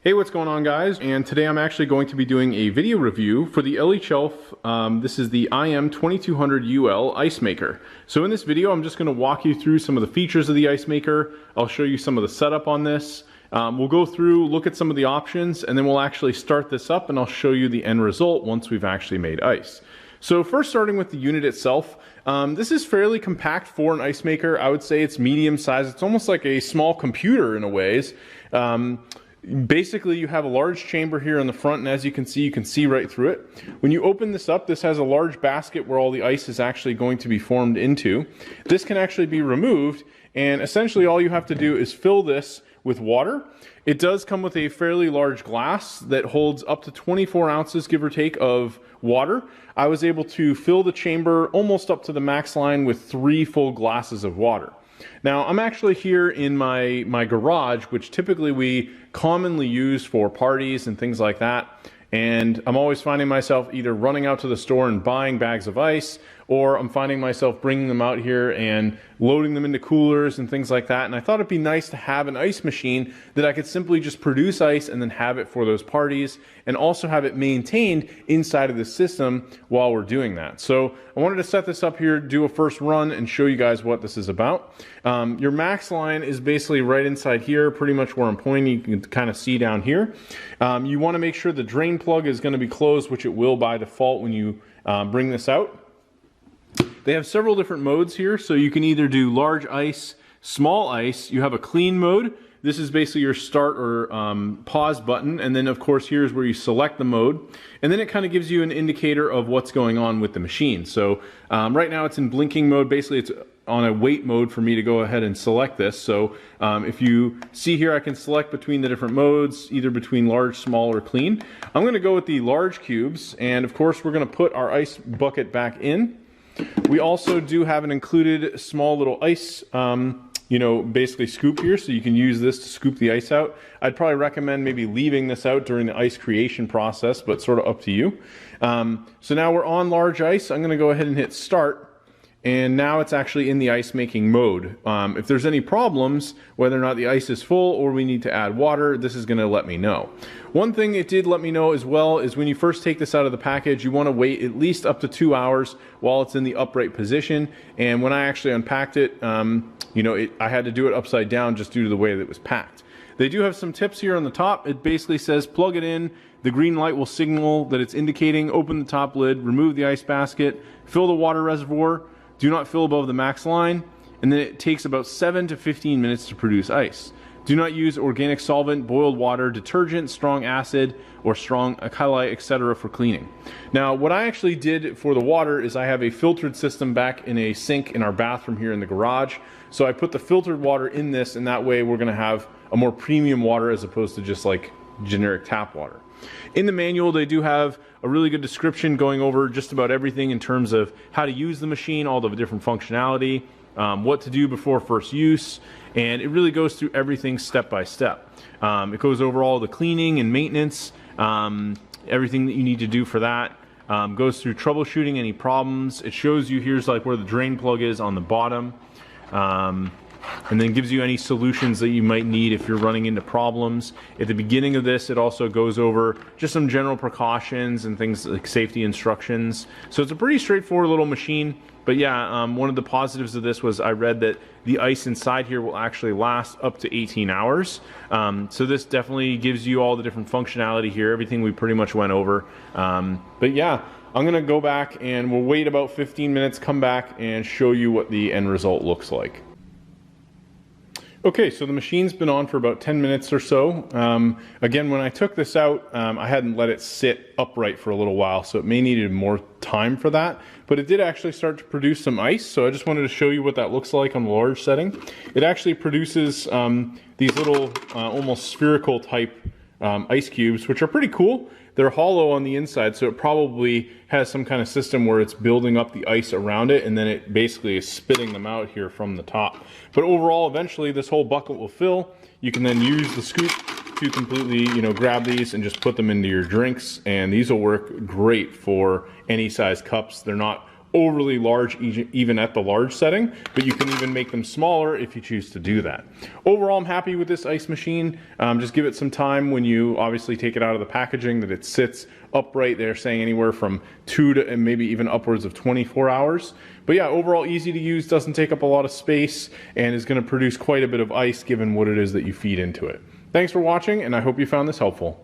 Hey, what's going on, guys? And today I'm actually going to be doing a video review for the Elechelf. This is the IM2200UL ice maker. So in this video, I'm just going to walk you through some of the features of the ice maker. I'll show you some of the setup on this. We'll go through, look at some of the options, and then we'll actually start this up and I'll show you the end result once we've actually made ice. So first, starting with the unit itself, this is fairly compact for an ice maker. I would say it's medium size. It's almost like a small computer in a ways. Basically, you have a large chamber here in the front, and as you can see right through it. When you open this up, this has a large basket where all the ice is actually going to be formed into. This can actually be removed, and essentially all you have to do is fill this with water. It does come with a fairly large glass that holds up to 24 ounces, give or take, of water. I was able to fill the chamber almost up to the max line with 3 full glasses of water. Now, I'm actually here in my garage, which typically we commonly use for parties and things like that. And I'm always finding myself either running out to the store and buying bags of ice, or I'm finding myself bringing them out here and loading them into coolers and things like that. And I thought it'd be nice to have an ice machine that I could simply just produce ice and then have it for those parties, and also have it maintained inside of the system while we're doing that. So I wanted to set this up here, do a first run, and show you guys what this is about. Your max line is basically right inside here, pretty much where I'm pointing. You can kind of see down here. You want to make sure the drain plug is going to be closed, which it will by default when you bring this out. They have several different modes here, so you can either do large ice, small ice. You have a clean mode. This is basically your start or pause button, and then of course here's where you select the mode, and then it kind of gives you an indicator of what's going on with the machine. So right now it's in blinking mode. Basically it's on a wait mode for me to go ahead and select this. So if you see here, I can select between the different modes, either between large, small, or clean. I'm going to go with the large cubes, and of course we're going to put our ice bucket back in. We also do have an included small little ice basically scoop here, so you can use this to scoop the ice out. I'd probably recommend maybe leaving this out during the ice creation process, but sort of up to you. So now we're on large ice. I'm going to go ahead and hit start. And now it's actually in the ice making mode. If there's any problems, whether or not the ice is full or we need to add water, this is going to let me know. One thing it did let me know as well is when you first take this out of the package, you want to wait at least up to 2 hours while it's in the upright position. And when I actually unpacked it, I had to do it upside down just due to the way that it was packed. They do have some tips here on the top. It basically says plug it in. The green light will signal that it's indicating. Open the top lid, remove the ice basket, fill the water reservoir. Do not fill above the max line, and then it takes about 7 to 15 minutes to produce ice. Do not use organic solvent, boiled water, detergent, strong acid, or strong alkali, etc. for cleaning. Now, what I actually did for the water is I have a filtered system back in a sink in our bathroom here in the garage. So I put the filtered water in this, and that way we're going to have a more premium water as opposed to just like generic tap water. In the manual, they do have a really good description going over just about everything in terms of how to use the machine, all the different functionality, what to do before first use, and it really goes through everything step by step. It goes over all the cleaning and maintenance, everything that you need to do for that. Goes through troubleshooting any problems. It shows you here's like where the drain plug is on the bottom. And then gives you any solutions that you might need if you're running into problems. At the beginning of this, it also goes over just some general precautions and things like safety instructions. So it's a pretty straightforward little machine. But yeah, one of the positives of this was I read that the ice inside here will actually last up to 18 hours. So this definitely gives you all the different functionality here, everything we pretty much went over. But yeah, I'm gonna go back and we'll wait about 15 minutes, come back and show you what the end result looks like. Okay, so the machine's been on for about 10 minutes or so. Again, when I took this out, I hadn't let it sit upright for a little while, so it may need more time for that. But it did actually start to produce some ice, so I just wanted to show you what that looks like on the large setting. It actually produces these little almost spherical type ice cubes, which are pretty cool. They're hollow on the inside, so it probably has some kind of system where it's building up the ice around it, and then it basically is spitting them out here from the top. But overall, eventually this whole bucket will fill. You can then use the scoop to completely, grab these and just put them into your drinks, and these will work great for any size cups. They're not overly large even at the large setting, but you can even make them smaller if you choose to do that. Overall, I'm happy with this ice machine. Just give it some time when you obviously take it out of the packaging, that it sits upright. They're saying anywhere from 2 to and maybe even upwards of 24 hours. But yeah, overall easy to use, doesn't take up a lot of space, and is going to produce quite a bit of ice given what it is that you feed into it. Thanks for watching, and I hope you found this helpful.